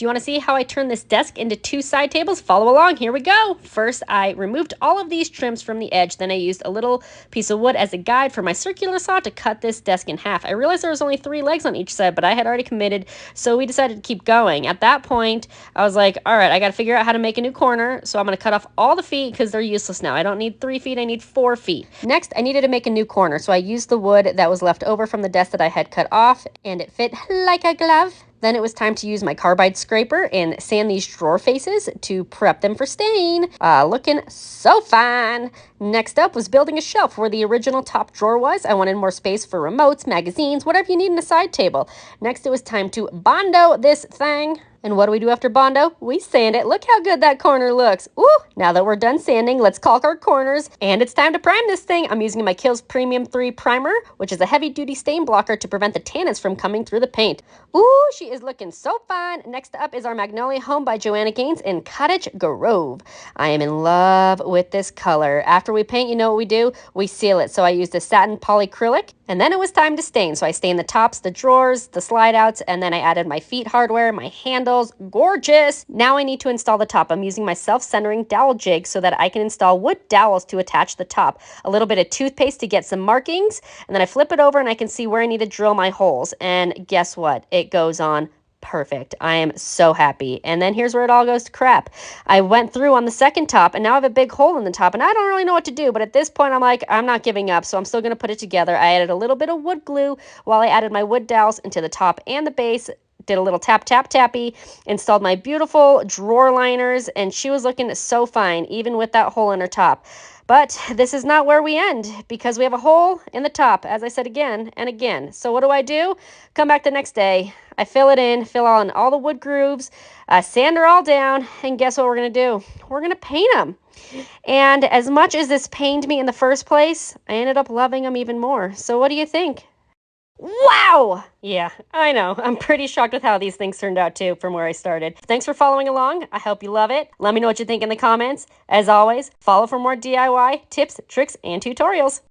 Do you want to see how I turn this desk into 2 side tables? Follow along, here we go. First, I removed all of these trims from the edge. Then I used a little piece of wood as a guide for my circular saw to cut this desk in half. I realized there was only 3 legs on each side, but I had already committed, so we decided to keep going. At that point, I was like, all right, I got to figure out how to make a new corner, so I'm going to cut off all the feet because they're useless now. I don't need 3 feet, I need 4 feet. Next, I needed to make a new corner, so I used the wood that was left over from the desk that I had cut off, and it fit like a glove. Then it was time to use my carbide scraper and sand these drawer faces to prep them for stain. Looking so fine. Next up was building a shelf where the original top drawer was. I wanted more space for remotes, magazines, whatever you need in a side table. Next, it was time to Bondo this thing. And what do we do after Bondo? We sand it. Look how good that corner looks. Ooh! Now that we're done sanding, let's caulk our corners. And it's time to prime this thing. I'm using my Kilz Premium 3 Primer, which is a heavy-duty stain blocker to prevent the tannins from coming through the paint. Ooh, she is looking so fine. Next up is our Magnolia Home by Joanna Gaines in Cottage Grove. I am in love with this color. After we paint, you know what we do? We seal it. So I used a satin polyacrylic. And then it was time to stain. So I stained the tops, the drawers, the slide outs, and then I added my feet hardware, my handles. Gorgeous! Now I need to install the top. I'm using my self-centering dowel jig so that I can install wood dowels to attach the top. A little bit of toothpaste to get some markings, and then I flip it over and I can see where I need to drill my holes. And guess what? It goes on perfect. I am so happy. And then here's where it all goes to crap. I went through on the second top and now I have a big hole in the top and I don't really know what to do, but at this point I'm like, I'm not giving up, so I'm still going to put it together. I added a little bit of wood glue while I added my wood dowels into the top and the base, did a little tappy, installed my beautiful drawer liners, and she was looking so fine, even with that hole in her top. But this is not where we end, because we have a hole in the top, as I said again and again. So what do? Come back the next day. I fill it in, fill in all the wood grooves, sand her all down, and guess what we're going to do? We're going to paint them. And as much as this pained me in the first place, I ended up loving them even more. So what do you think? Wow! Yeah, I know. I'm pretty shocked with how these things turned out too from where I started. Thanks for following along. I hope you love it. Let me know what you think in the comments. As always, follow for more DIY tips, tricks, and tutorials.